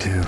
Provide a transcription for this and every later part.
do?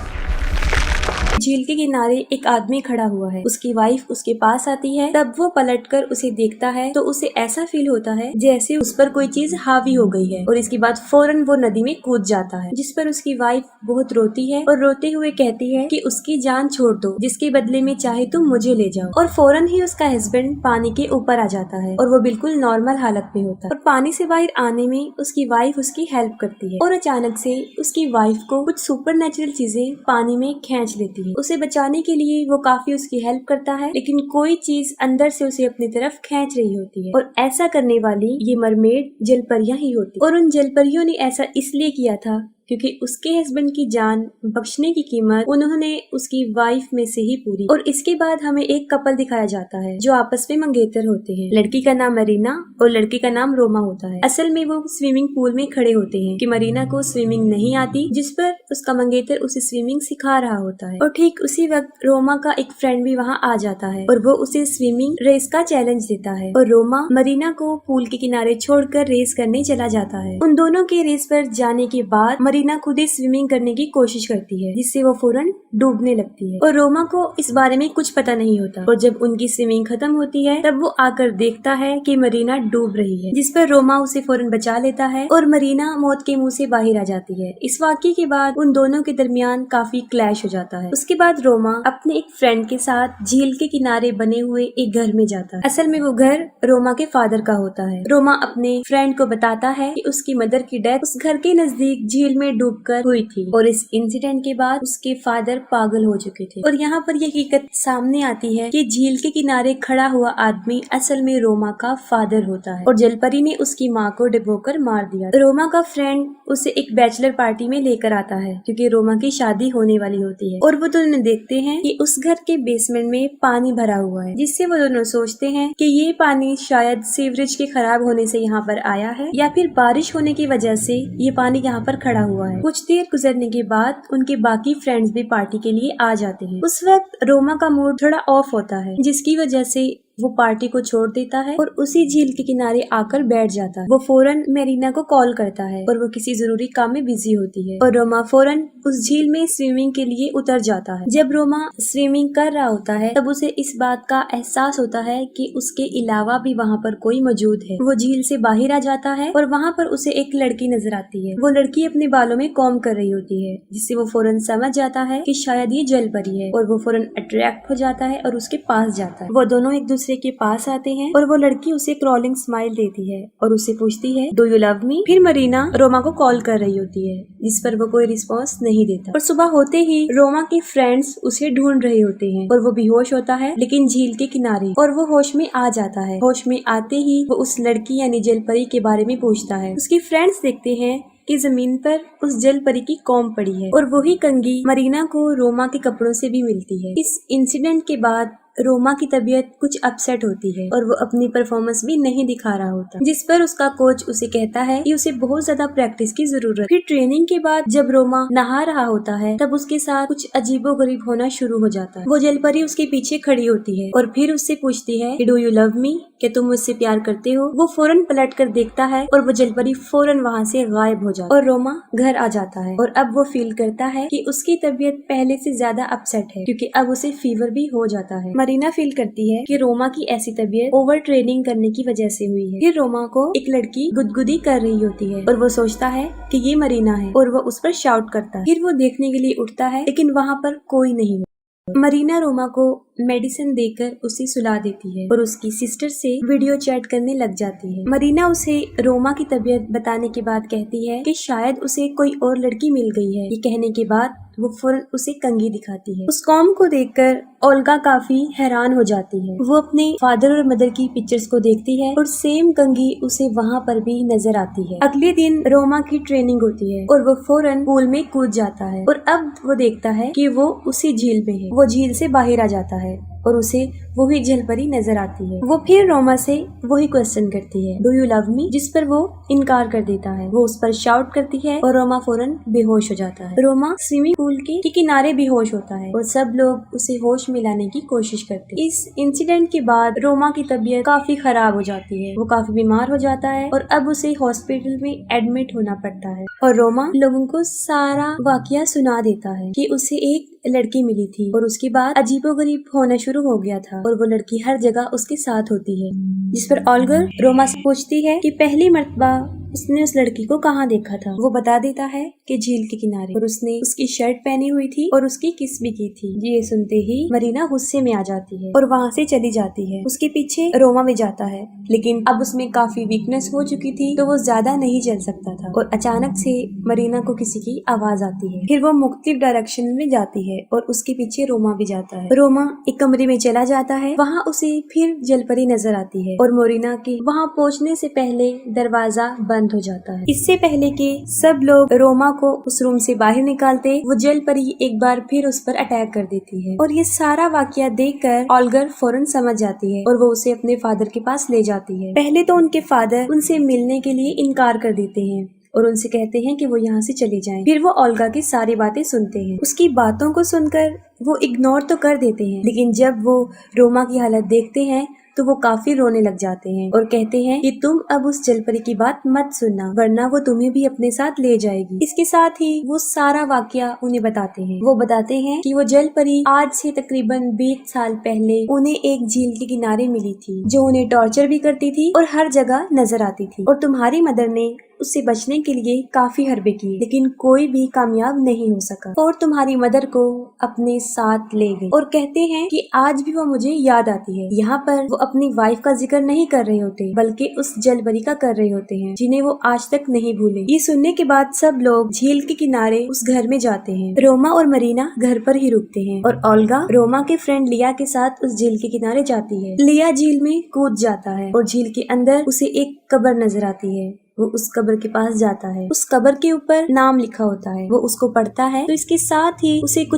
झील के किनारे एक आदमी खड़ा हुआ है। उसकी वाइफ उसके पास आती है। तब वो पलटकर उसे देखता है तो उसे ऐसा फील होता है जैसे उस पर कोई चीज हावी हो गई है और इसके बाद फौरन वो नदी में कूद जाता है, जिस पर उसकी वाइफ बहुत रोती है और रोते हुए कहती है कि उसकी जान छोड़ दो, जिसके बदले में चाहे तुम मुझे ले जाओ। और फौरन ही उसका हस्बैंड पानी के ऊपर आ जाता है और वो बिल्कुल नॉर्मल हालत में होता है और पानी से बाहर आने में उसकी वाइफ उसकी हेल्प करती है। और अचानक से उसकी वाइफ को कुछ सुपरनेचुरल चीजें पानी में खींच लेती है। उसे बचाने के लिए वो काफी उसकी हेल्प करता है, लेकिन कोई चीज अंदर से उसे अपनी तरफ खींच रही होती है और ऐसा करने वाली ये मरमेड जलपरियां ही होती। और उन जलपरियों ने ऐसा इसलिए किया था क्योंकि उसके हस्बैंड की जान बख्शने की कीमत उन्होंने उसकी वाइफ में से ही पूरी। और इसके बाद हमें एक कपल दिखाया जाता है जो आपस में मंगेतर होते हैं। लड़की का नाम मरीना और लड़के का नाम रोमा होता है। असल में वो स्विमिंग पूल में खड़े होते हैं कि मरीना को स्विमिंग नहीं आती, जिस पर उसका मंगेतर उसे स्विमिंग सिखा रहा होता है। और ठीक उसी वक्त रोमा का एक फ्रेंड भी वहाँ आ जाता है और वो उसे स्विमिंग रेस का चैलेंज देता है और रोमा मरीना को पूल के किनारे छोड़कर रेस करने चला जाता है। उन दोनों के रेस पर जाने के बाद मरीना खुद ही स्विमिंग करने की कोशिश करती है, जिससे वो फौरन डूबने लगती है और रोमा को इस बारे में कुछ पता नहीं होता। और जब उनकी स्विमिंग खत्म होती है तब वो आकर देखता है कि मरीना डूब रही है, जिस पर रोमा उसे फौरन बचा लेता है और मरीना मौत के मुंह से बाहर आ जाती है। इस वाकये के बाद उन दोनों के दरमियान काफी क्लैश हो जाता है। उसके बाद रोमा अपने एक फ्रेंड के साथ झील के किनारे बने हुए एक घर में जाता है। असल में वो घर रोमा के फादर का होता है। रोमा अपने फ्रेंड को बताता है कि उसकी मदर की डेथ उस घर के नजदीक झील में डूबकर हुई थी और इस इंसिडेंट के बाद उसके फादर पागल हो चुके थे। और यहाँ पर यह हकीकत सामने आती है कि झील के किनारे खड़ा हुआ आदमी असल में रोमा का फादर होता है और जलपरी ने उसकी माँ को डुबोकर मार दिया। रोमा का फ्रेंड उसे एक बैचलर पार्टी में लेकर आता है क्योंकि रोमा की शादी होने वाली होती है और वो दोनों देखते हैं कि उस घर के बेसमेंट में पानी भरा हुआ है, जिससे वो दोनों सोचते हैं कि ये पानी शायद सीवरेज के खराब होने से यहाँ पर आया है या फिर बारिश होने की वजह से ये पानी यहाँ पर खड़ा हुआ है। कुछ देर गुजरने के बाद उनके बाकी फ्रेंड्स भी पार्टी के लिए आ जाते हैं। उस वक्त रोमा का मूड थोड़ा ऑफ होता है, जिसकी वजह से वो पार्टी को छोड़ देता है और उसी झील के किनारे आकर बैठ जाता है। वो फौरन मरीना को कॉल करता है और वो किसी जरूरी काम में बिजी होती है और रोमा फौरन उस झील में स्विमिंग के लिए उतर जाता है। जब रोमा स्विमिंग कर रहा होता है तब उसे इस बात का एहसास होता है कि उसके अलावा भी वहाँ पर कोई मौजूद है। वो झील से बाहर आ जाता है और वहाँ पर उसे एक लड़की नजर आती है। वो लड़की अपने बालों में कॉम्ब कर रही होती है, जिससे वो फौरन समझ जाता है कि शायद ये जलपरी है और वो फौरन अट्रैक्ट हो जाता है और उसके पास जाता है। वो दोनों एक दूसरे के पास आते हैं और वो लड़की उसे क्रॉलिंग स्माइल देती है और उसे पूछती है डू यू लव मी। फिर मरीना रोमा को कॉल कर रही होती है, जिस पर वो कोई रिस्पॉन्स नहीं देता। और सुबह होते ही रोमा के फ्रेंड्स उसे ढूंढ रहे होते हैं और वो बेहोश होता है लेकिन झील के किनारे, और वो होश में आ जाता है। होश में आते ही वो उस लड़की यानी जलपरी के बारे में पूछता है। उसकी फ्रेंड्स देखते हैं कि जमीन पर उस जलपरी की कॉम्ब पड़ी है और वही कंघी मरीना को रोमा के कपड़ों से भी मिलती है। इस इंसिडेंट के बाद रोमा की तबीयत कुछ अपसेट होती है और वो अपनी परफॉर्मेंस भी नहीं दिखा रहा होता, जिस पर उसका कोच उसे कहता है कि उसे बहुत ज्यादा प्रैक्टिस की जरूरत है। फिर ट्रेनिंग के बाद जब रोमा नहा रहा होता है तब उसके साथ कुछ अजीबोगरीब होना शुरू हो जाता है। वो जलपरी उसके पीछे खड़ी होती है और फिर उससे पूछती है कि डू यू लव मी, क्या तुम मुझसे प्यार करते हो। वो फौरन पलट कर देखता है और वो जलपरी फौरन वहाँ से गायब हो जाता है और रोमा घर आ जाता है। और अब वो फील करता है कि उसकी तबीयत पहले से ज्यादा अपसेट है क्योंकि अब उसे फीवर भी हो जाता है। मरीना फील करती है कि रोमा की ऐसी तबीयत ओवर ट्रेनिंग करने की वजह से हुई है। फिर रोमा को एक लड़की गुदगुदी कर रही होती है और वो सोचता है कि ये मरीना है और वो उस पर शाउट करता है। फिर वो देखने के लिए उठता है लेकिन वहाँ पर कोई नहीं। मरीना रोमा को मेडिसिन देकर उसे सुला देती है और उसकी सिस्टर से वीडियो चैट करने लग जाती है। मरीना उसे रोमा की तबीयत बताने के बाद कहती है कि शायद उसे कोई और लड़की मिल गई है। ये कहने के बाद वो फौरन उसे कंघी दिखाती है। उस कॉम्ब को देखकर ओल्गा काफी हैरान हो जाती है। वो अपने फादर और मदर की पिक्चर्स को देखती है और सेम कंघी उसे वहाँ पर भी नजर आती है। अगले दिन रोमा की ट्रेनिंग होती है और वो फौरन पूल में कूद जाता है और अब वो देखता है कि वो उसी झील में है। वो झील से बाहर आ जाता है और उसे वही जलपरी नजर आती है। वो फिर रोमा से वही क्वेश्चन करती है, डू यू लव मी, जिस पर वो इनकार कर देता है। वो उस पर शाउट करती है और रोमा फौरन बेहोश हो जाता है। रोमा स्विमिंग पूल के किनारे बेहोश होता है और सब लोग उसे होश में लाने की कोशिश करते हैं। इस इंसिडेंट के बाद रोमा की तबीयत काफी खराब हो जाती है। वो काफी बीमार हो जाता है और अब उसे हॉस्पिटल में एडमिट होना पड़ता है। और रोमा लोगों को सारा वाकया सुना देता है कि उसे एक लड़की मिली थी और उसके बाद अजीबोगरीब होना शुरू हो गया था और वो लड़की हर जगह उसके साथ होती है। जिस पर ऑलिवर रोमा से पूछती है कि पहली मर्तबा उसने उस लड़की को कहाँ देखा था। वो बता देता है कि झील के किनारे, और उसने उसकी शर्ट पहनी हुई थी और उसकी किस भी की थी। ये सुनते ही मरीना गुस्से में आ जाती है और वहाँ से चली जाती है। उसके पीछे रोमा भी जाता है, लेकिन अब उसमें काफी वीकनेस हो चुकी थी तो वो ज्यादा नहीं चल सकता था। और अचानक से मरीना को किसी की आवाज आती है। फिर वो मुख्तलिफ डायरेक्शन में जाती है और उसके पीछे रोमा भी जाता है। रोमा एक कमरे में चला जाता है, वहाँ उसे फिर जलपरी नजर आती है और मोरिना की वहाँ पहुँचने से पहले दरवाजा बंद हो जाता है। इससे पहले कि सब लोग रोमा को उस रूम से बाहर निकालते, वो जलपरी एक बार फिर उस पर अटैक कर देती है। और ये सारा वाकया देखकर ऑलिवर फौरन समझ जाती है और वो उसे अपने फादर के पास ले जाती है। पहले तो उनके फादर उनसे मिलने के लिए इनकार कर देते हैं और उनसे कहते हैं कि वो यहाँ से चले जाएं। फिर वो ओल्गा की सारी बातें सुनते हैं। उसकी बातों को सुनकर वो इग्नोर तो कर देते हैं, लेकिन जब वो रोमा की हालत देखते हैं तो वो काफी रोने लग जाते हैं और कहते हैं कि तुम अब उस जलपरी की बात मत सुनना, वरना वो तुम्हें भी अपने साथ ले जाएगी। इसके साथ ही वो सारा वाकया उन्हें बताते हैं। वो बताते हैं कि वो जलपरी आज से तकरीबन 20 साल पहले उन्हें एक झील के किनारे मिली थी, जो उन्हें टॉर्चर भी करती थी और हर जगह नजर आती थी। और तुम्हारी मदर ने उससे बचने के लिए काफी हरबे किए, लेकिन कोई भी कामयाब नहीं हो सका और तुम्हारी मदर को अपने साथ ले गई। और कहते हैं कि आज भी वो मुझे याद आती है। यहाँ पर वो अपनी वाइफ का जिक्र नहीं कर रहे होते, बल्कि उस जलपरी का कर रहे होते हैं, जिन्हें वो आज तक नहीं भूले। ये सुनने के बाद सब लोग झील के किनारे उस घर में जाते हैं। रोमा और मरीना घर पर ही रुकते हैं और ओल्गा रोमा के फ्रेंड लिया के साथ उस झील के किनारे जाती है। लिया झील में कूद जाता है और झील के अंदर उसे एक कब्र नजर आती है। वो उस कब्र के पास जाता है। उस कब्र के ऊपर नाम लिखा होता है। वो उसको पढ़ता है तो इसके साथ ही उसे कुछ